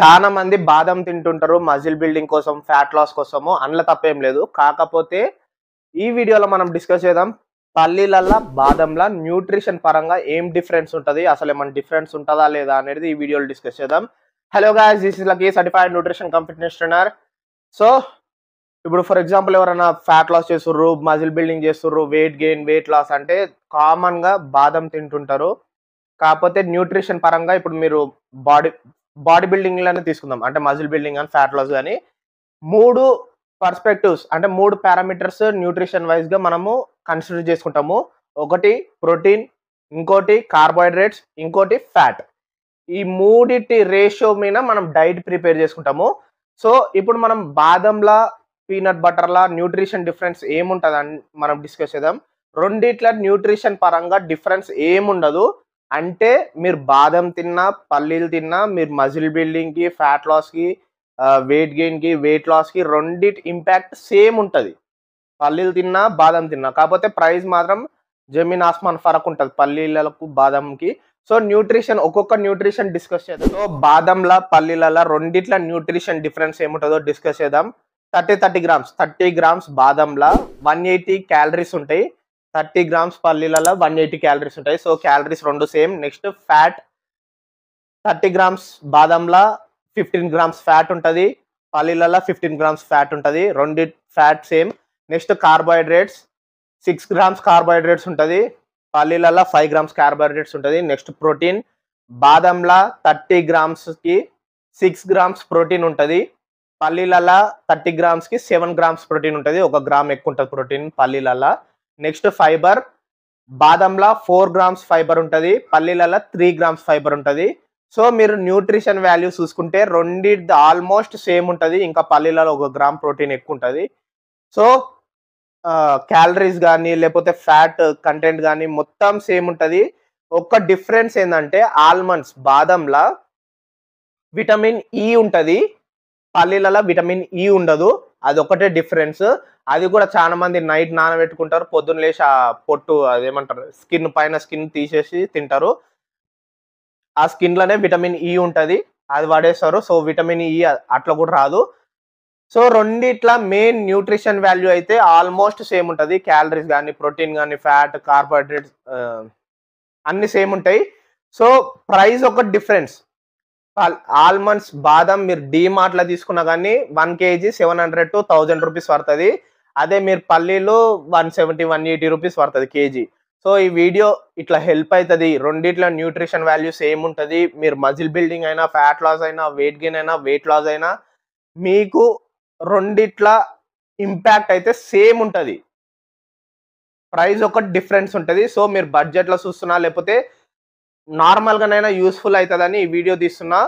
చాలా మంది బాదం తింటుంటారు మజిల్ బిల్డింగ్ కోసం, ఫ్యాట్ లాస్ కోసము. అందులో తప్పేం లేదు. కాకపోతే ఈ వీడియోలో మనం డిస్కస్ చేద్దాం పల్లీలల్ల, బాదంల న్యూట్రిషన్ పరంగా ఏం డిఫరెన్స్ ఉంటది, అసలు ఏమైనా డిఫరెన్స్ ఉంటదా లేదా అనేది ఈ వీడియోలో డిస్కస్ చేద్దాం. Hello guys, this is Lucky certified nutrition cum fitness trainer. So ఇప్పుడు ఫర్ ఎగ్జాంపుల్ ఎవరైనా ఫ్యాట్ లాస్ చేస్తుర్రు, మజిల్ బిల్డింగ్ చేస్తుర్రు, వెయిట్ గెయిన్, వెయిట్ లాస్ అంటే కామన్ గా బాదం తింటుంటారు. కాకపోతే న్యూట్రిషన్ పరంగా ఇప్పుడు మీరు బాడీ బాడీ బిల్డింగ్ లోనే తీసుకుందాం, అంటే మజిల్ బిల్డింగ్ కానీ ఫ్యాట్ లాస్ కానీ మూడు పర్స్పెక్టివ్స్ అంటే మూడు పారామీటర్స్ న్యూట్రిషన్ వైజ్ గా మనము కన్సిడర్ చేసుకుంటాము. ఒకటి ప్రోటీన్, ఇంకోటి కార్బోహైడ్రేట్స్, ఇంకోటి ఫ్యాట్. ఈ మూడిటి రేషియో మీద మనం డైట్ ప్రిపేర్ చేసుకుంటాము. సో ఇప్పుడు మనం బాదంలా, పీనట్ బటర్లా న్యూట్రిషన్ డిఫరెన్స్ ఏముంటుందని మనం డిస్కస్ చేద్దాం. రెండిట్ల న్యూట్రిషన్ పరంగా డిఫరెన్స్ ఏముండదు. అంటే మీరు బాదం తిన్నా, పల్లీలు తిన్నా, మీరు మజిల్ బిల్డింగ్ కి, ఫ్యాట్ లాస్ కి, వెయిట్ గెయిన్ కి, వెయిట్ లాస్ కి రెండిటి ఇంపాక్ట్ సేమ్ ఉంటుంది. పల్లీలు తిన్నా, బాదం తిన్నా. కాకపోతే ప్రైస్ మాత్రం జమీన్ ఆస్మాన్ ఫరక్ ఉంటుంది పల్లీలకు, బాదంకి. సో న్యూట్రిషన్, ఒక్కొక్క న్యూట్రిషన్ డిస్కస్ చేద్దాం. సో బాదంల, పల్లీల రెండిట్ల న్యూట్రిషన్ డిఫరెన్స్ ఏముంటుందో డిస్కస్ చేద్దాం. 30 గ్రామ్స్ బాదంల 180 క్యాలరీస్ ఉంటాయి. 30 గ్రామ్స్ పల్లీలలో 180 క్యాలరీస్ ఉంటాయి. సో క్యాలరీస్ రెండు సేమ్. నెక్స్ట్ ఫ్యాట్, 30 గ్రామ్స్ బాదంలా 15 గ్రామ్స్ ఫ్యాట్ ఉంటుంది, పల్లీలలో 15 గ్రామ్స్ ఫ్యాట్ ఉంటుంది. రెండు fat same. Next carbohydrates, 6 grams carbohydrates ఉంటుంది, పల్లీలలో 5 గ్రామ్స్ కార్బోహైడ్రేట్స్ ఉంటుంది. నెక్స్ట్ ప్రోటీన్, బాదంలా 30 గ్రామ్స్కి 6 గ్రామ్స్ ప్రోటీన్ ఉంటుంది, పల్లీలలో 30 గ్రామ్స్కి 7 గ్రామ్స్ ప్రోటీన్ ఉంటుంది. 1 గ్రామ్ ఎక్కువ ఉంటుంది ప్రోటీన్ పల్లీలలో. నెక్స్ట్ ఫైబర్, బాదంలా 4 గ్రామ్స్ ఫైబర్ ఉంటుంది, పల్లీలలో 3 గ్రామ్స్ ఫైబర్ ఉంటుంది. సో మీరు న్యూట్రిషన్ వాల్యూ చూసుకుంటే రెండిటి ఆల్మోస్ట్ సేమ్ ఉంటుంది. ఇంకా పల్లీలలో 1 గ్రామ్ ప్రోటీన్ ఎక్కువ ఉంటుంది. సో క్యాలరీస్ కానీ లేకపోతే ఫ్యాట్ కంటెంట్ కానీ మొత్తం సేమ్ ఉంటుంది. ఒక్క డిఫరెన్స్ ఏంటంటే ఆల్మండ్స్, బాదంలా విటమిన్ ఈ ఉంటుంది, పల్లీలలో విటమిన్ ఈ ఉండదు. అది ఒకటే డిఫరెన్స్. అది కూడా చాలా మంది నైట్ నానబెట్టుకుంటారు, పొద్దున్న లేచి ఆ పొట్టు అదేమంటారు స్కిన్ పైన స్కిన్ తీసేసి తింటారు. ఆ స్కిన్ లోనే విటమిన్ ఈ ఉంటుంది, అది వాడేస్తారు. సో విటమిన్ ఈ అట్లా కూడా రాదు. సో రెండిట్ల మెయిన్ న్యూట్రిషన్ వాల్యూ అయితే ఆల్మోస్ట్ సేమ్ ఉంటుంది. క్యాలరీస్ కానీ, ప్రోటీన్ కానీ, ఫ్యాట్, కార్బోహైడ్రేట్స్ అన్ని సేమ్ ఉంటాయి. సో ప్రైస్ ఒక డిఫరెన్స్. ఆల్మండ్స్, బాదం మీరు డీమార్ట్ లో తీసుకున్నా కానీ 1 kg 700 to 1000 రూపీస్ పడుతుంది. అదే మీరు పల్లీలు 170, 180 రూపీస్ పడుతుంది కేజీ. సో ఈ వీడియో ఇట్లా హెల్ప్ అవుతుంది. రెండిట్ల న్యూట్రిషన్ వాల్యూ సేమ్ ఉంటుంది. మీరు మజిల్ బిల్డింగ్ అయినా, ఫ్యాట్ లాస్ అయినా, వెయిట్ గెయిన్ అయినా, వెయిట్ లాస్ అయినా మీకు రెండిట్ల ఇంపాక్ట్ అయితే సేమ్ ఉంటుంది. ప్రైస్ ఒక డిఫరెన్స్ ఉంటుంది. సో మీరు బడ్జెట్లో చూస్తున్నా లేకపోతే నార్మల్గానైనా యూస్ఫుల్ అవుతుందని ఈ వీడియో తీస్తున్నా.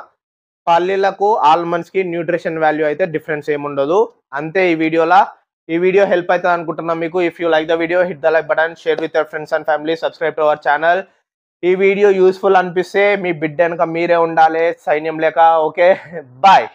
పల్లీలకు, ఆల్మండ్స్కి న్యూట్రిషన్ వాల్యూ అయితే డిఫరెన్స్ ఏముండదు. అంతే ఈ వీడియోలో. ఈ వీడియో హెల్ప్ అవుతుంది అనుకుంటున్నాం మీకు. If you like the video, hit the like button, share with your friends and family, subscribe to our channel. ఈ వీడియో యూస్ఫుల్ అనిపిస్తే మీ బిడ్డ వెనక మీరే ఉండాలి, సైన్యం లేక. Okay, bye.